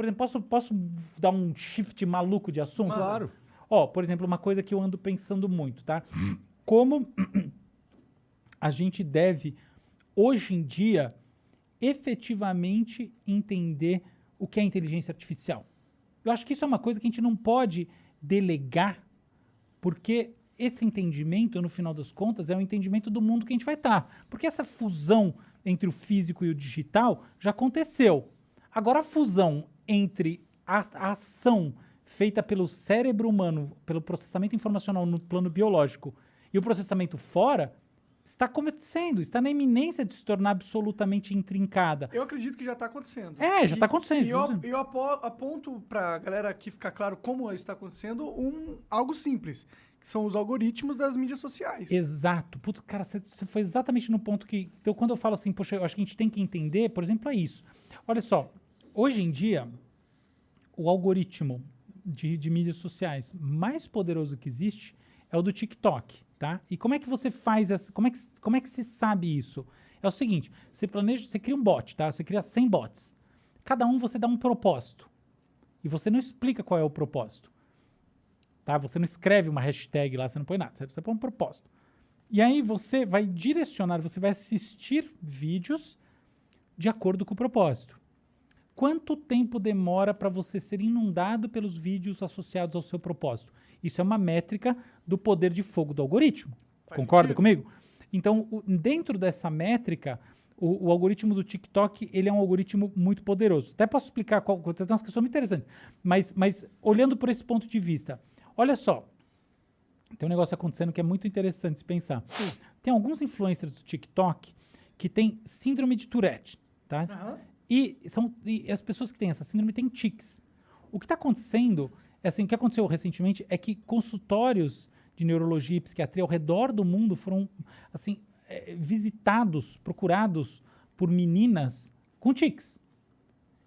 Por exemplo, posso dar um shift maluco de assunto? Claro. Ó, por exemplo, uma coisa que eu ando pensando muito, tá? Como a gente deve, hoje em dia, efetivamente entender o que é inteligência artificial. Eu acho que isso é uma coisa que a gente não pode delegar, porque esse entendimento, no final das contas, é o entendimento do mundo que a gente vai estar. Porque essa fusão entre o físico e o digital já aconteceu. Agora, a fusão entre a ação feita pelo cérebro humano, pelo processamento informacional no plano biológico, e o processamento fora, está acontecendo, está na iminência de se tornar absolutamente intrincada. Eu acredito que já está acontecendo. Já está acontecendo. E eu aponto para a galera aqui ficar claro como está acontecendo algo simples, que são os algoritmos das mídias sociais. Exato. Putz, cara, você foi exatamente no ponto que... Então, quando eu falo assim, poxa, eu acho que a gente tem que entender, por exemplo, é isso. Olha só, hoje em dia, o algoritmo de mídias sociais mais poderoso que existe é o do TikTok, tá? E como é que você faz essa... Como é que se sabe isso? É o seguinte, você cria um bot, tá? Você cria 100 bots. Cada um você dá um propósito. E você não explica qual é o propósito. Tá? Você não escreve uma hashtag lá, você não põe nada. Você põe um propósito. E aí você vai direcionar, você vai assistir vídeos de acordo com o propósito. Quanto tempo demora para você ser inundado pelos vídeos associados ao seu propósito? Isso é uma métrica do poder de fogo do algoritmo. Concorda comigo? Então, dentro dessa métrica, o algoritmo do TikTok, ele é um algoritmo muito poderoso. Até posso explicar, tem umas questões muito interessantes, mas olhando por esse ponto de vista, olha só, tem um negócio acontecendo que é muito interessante se pensar. Tem alguns influencers do TikTok que têm síndrome de Tourette, tá? Uhum. E as pessoas que têm essa síndrome têm tics. O que está acontecendo, o que aconteceu recentemente é que consultórios de neurologia e psiquiatria ao redor do mundo foram, assim, visitados, procurados por meninas com tics.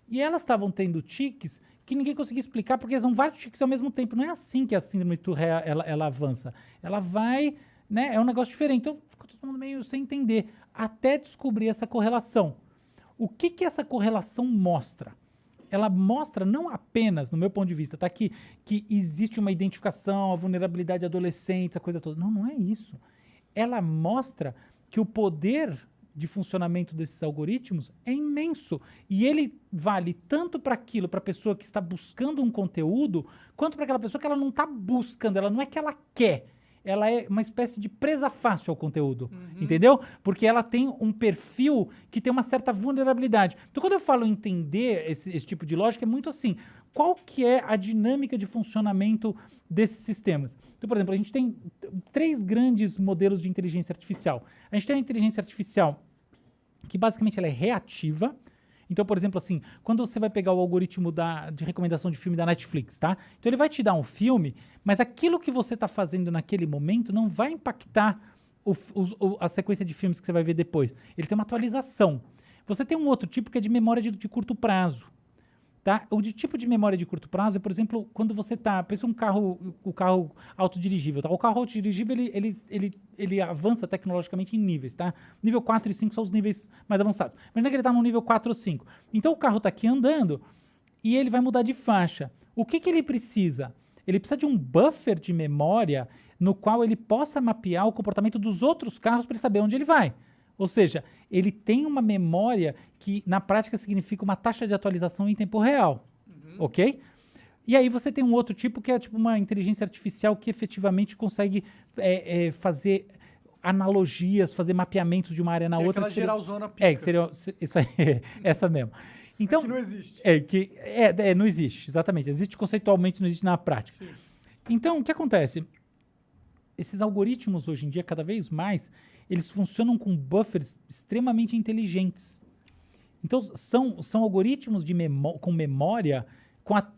E elas estavam tendo tics que ninguém conseguia explicar, porque são vários tics ao mesmo tempo. Não é assim que a síndrome de Tourette ela avança. Ela vai, né, é um negócio diferente. Então, ficou todo mundo meio sem entender, até descobrir essa correlação. O que essa correlação mostra? Ela mostra não apenas, no meu ponto de vista, tá, que existe uma identificação, a vulnerabilidade de adolescentes, a coisa toda. Não, não é isso. Ela mostra que o poder de funcionamento desses algoritmos é imenso. E ele vale tanto para aquilo, para a pessoa que está buscando um conteúdo, quanto para aquela pessoa que ela não está buscando, ela não é que ela quer. Ela é uma espécie de presa fácil ao conteúdo, entendeu? Porque ela tem um perfil que tem uma certa vulnerabilidade. Então, quando eu falo entender esse tipo de lógica, é muito assim, qual que é a dinâmica de funcionamento desses sistemas? Então, por exemplo, a gente tem 3 grandes modelos de inteligência artificial. A gente tem a inteligência artificial que basicamente ela é reativa. Então, por exemplo, assim, quando você vai pegar o algoritmo de recomendação de filme da Netflix, tá? Então ele vai te dar um filme, mas aquilo que você está fazendo naquele momento não vai impactar a sequência de filmes que você vai ver depois. Ele tem uma atualização. Você tem um outro tipo que é de memória de curto prazo. Tá? O tipo de memória de curto prazo é, por exemplo, quando você pensa o carro autodirigível. Tá? O carro autodirigível, ele avança tecnologicamente em níveis, tá? Nível 4 e 5 são os níveis mais avançados. Imagina que ele está no nível 4 ou 5. Então, o carro está aqui andando e ele vai mudar de faixa. O que ele precisa? Ele precisa de um buffer de memória no qual ele possa mapear o comportamento dos outros carros para ele saber onde ele vai. Ou seja, ele tem uma memória que, na prática, significa uma taxa de atualização em tempo real, ok? E aí você tem um outro tipo que é tipo uma inteligência artificial que efetivamente consegue fazer analogias, fazer mapeamentos de uma área na outra. Aquela geralzona pica. Que seria isso aí, essa mesmo. Então, que não existe. Não existe, exatamente. Existe conceitualmente, não existe na prática. Sim. Então, o que acontece? Esses algoritmos, hoje em dia, cada vez mais, eles funcionam com buffers extremamente inteligentes. Então, são algoritmos com memória,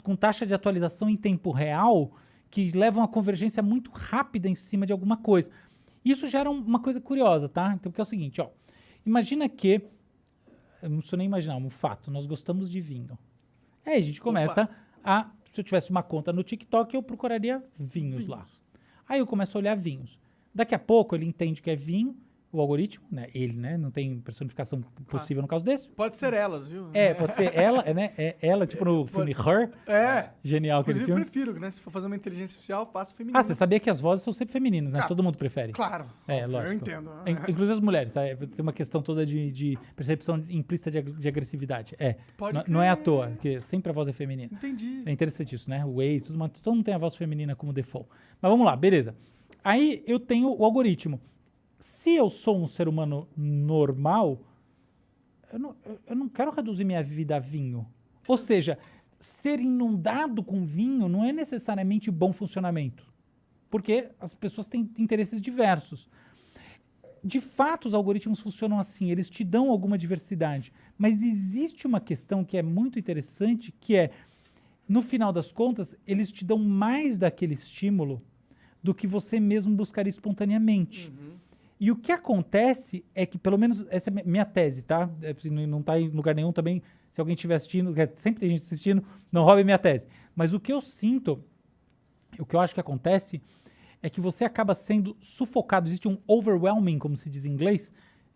com taxa de atualização em tempo real, que levam a convergência muito rápida em cima de alguma coisa. Isso gera uma coisa curiosa, tá? Então, porque é o seguinte, ó. Imagina que, eu não preciso nem imaginar, um fato, nós gostamos de vinho. Aí a gente começa se eu tivesse uma conta no TikTok, eu procuraria vinhos lá. Aí eu começo a olhar vinhos. Daqui a pouco ele entende que é vinho, o algoritmo, né? Ele, né? Não tem personificação possível no caso desse. Pode ser elas, viu? Pode ser ela, né? Ela, tipo no filme Her. Genial aquele Inclusive, filme. eu prefiro, né? Se for fazer uma inteligência artificial, faça feminina. Você sabia que as vozes são sempre femininas, né? Todo mundo prefere. Claro. Lógico. Eu entendo. Inclusive as mulheres, tá? Tem uma questão toda de percepção implícita de agressividade. Não é à toa, porque sempre a voz é feminina. Entendi. É interessante isso, né? O Waze, todo mundo tem a voz feminina como default. Mas vamos lá, beleza. Aí eu tenho o algoritmo. Se eu sou um ser humano normal, eu não quero reduzir minha vida a vinho. Ou seja, ser inundado com vinho não é necessariamente bom funcionamento. Porque as pessoas têm interesses diversos. De fato, os algoritmos funcionam assim, eles te dão alguma diversidade. Mas existe uma questão que é muito interessante, que é, no final das contas, eles te dão mais daquele estímulo do que você mesmo buscaria espontaneamente. E o que acontece é que, pelo menos, essa é minha tese, tá? Não está em lugar nenhum também, se alguém estiver assistindo, sempre tem gente assistindo, não roube minha tese. Mas o que eu sinto, o que eu acho que acontece, é que você acaba sendo sufocado, existe um overwhelming, como se diz em inglês,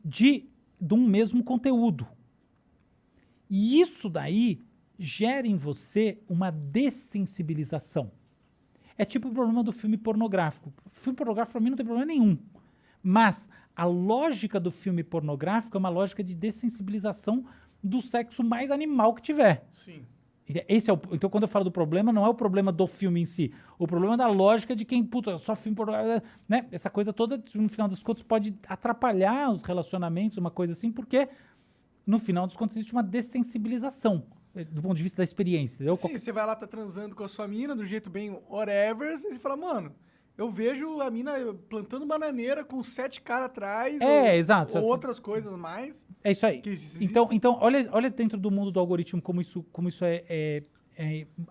de um mesmo conteúdo. E isso daí gera em você uma dessensibilização. É tipo o problema do filme pornográfico. O filme pornográfico, para mim, não tem problema nenhum. Mas a lógica do filme pornográfico é uma lógica de dessensibilização do sexo mais animal que tiver. Sim. Então, quando eu falo do problema, não é o problema do filme em si. O problema é da lógica de quem, só filme pornográfico, né? Essa coisa toda, no final das contas, pode atrapalhar os relacionamentos, uma coisa assim, porque, no final das contas, existe uma dessensibilização do ponto de vista da experiência. Entendeu? Sim, você vai lá, tá transando com a sua mina, do jeito bem whatever, e você fala, mano, eu vejo a mina plantando bananeira com 7 caras atrás. Exato. Ou outras coisas mais. É isso aí. Então olha dentro do mundo do algoritmo como isso é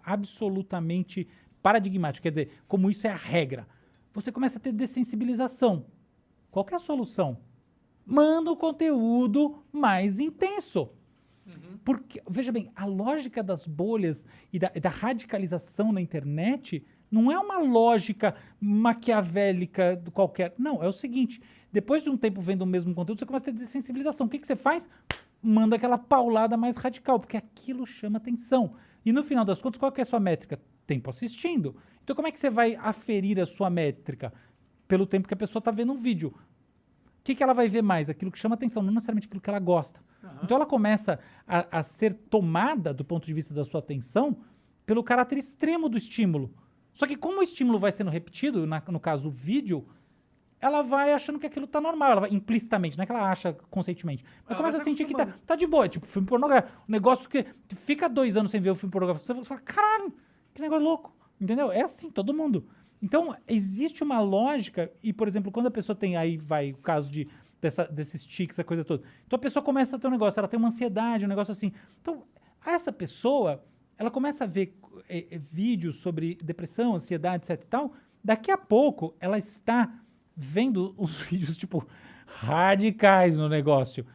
absolutamente paradigmático. Quer dizer, como isso é a regra. Você começa a ter dessensibilização. Qual que é a solução? Manda o conteúdo mais intenso. Porque, veja bem, a lógica das bolhas e da radicalização na internet não é uma lógica maquiavélica qualquer. Não, é o seguinte, depois de um tempo vendo o mesmo conteúdo, você começa a ter dessensibilização. O que você faz? Manda aquela paulada mais radical, porque aquilo chama atenção. E no final das contas, qual que é a sua métrica? Tempo assistindo. Então como é que você vai aferir a sua métrica? Pelo tempo que a pessoa está vendo um vídeo. O que ela vai ver mais? Aquilo que chama atenção, não necessariamente aquilo que ela gosta. Então ela começa a ser tomada, do ponto de vista da sua atenção, pelo caráter extremo do estímulo. Só que como o estímulo vai sendo repetido, no caso o vídeo, ela vai achando que aquilo tá normal, ela vai implicitamente, não é que ela acha conscientemente. Ela começa a sentir que tá de boa, tipo filme pornográfico. Um negócio que fica 2 anos sem ver o filme pornográfico, você fala, caralho, que negócio louco, entendeu? É assim, todo mundo. Então, existe uma lógica, e por exemplo, quando a pessoa tem, aí vai o caso desses tics, essa coisa toda. Então a pessoa começa a ter um negócio, ela tem uma ansiedade, um negócio assim. Então, essa pessoa, ela começa a ver vídeos sobre depressão, ansiedade, etc e tal, daqui a pouco ela está vendo os vídeos, tipo, radicais no negócio.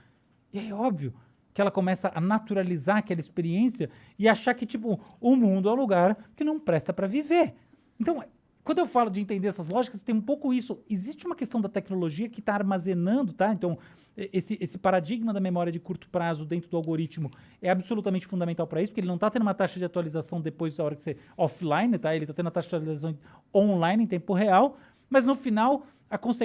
E é óbvio que ela começa a naturalizar aquela experiência e achar que, tipo, o mundo é um lugar que não presta para viver. Então, quando eu falo de entender essas lógicas, tem um pouco isso. Existe uma questão da tecnologia que está armazenando, tá? Então, esse paradigma da memória de curto prazo dentro do algoritmo é absolutamente fundamental para isso, porque ele não está tendo uma taxa de atualização depois da hora que você offline, tá? Ele está tendo a taxa de atualização online em tempo real, mas no final, a consequência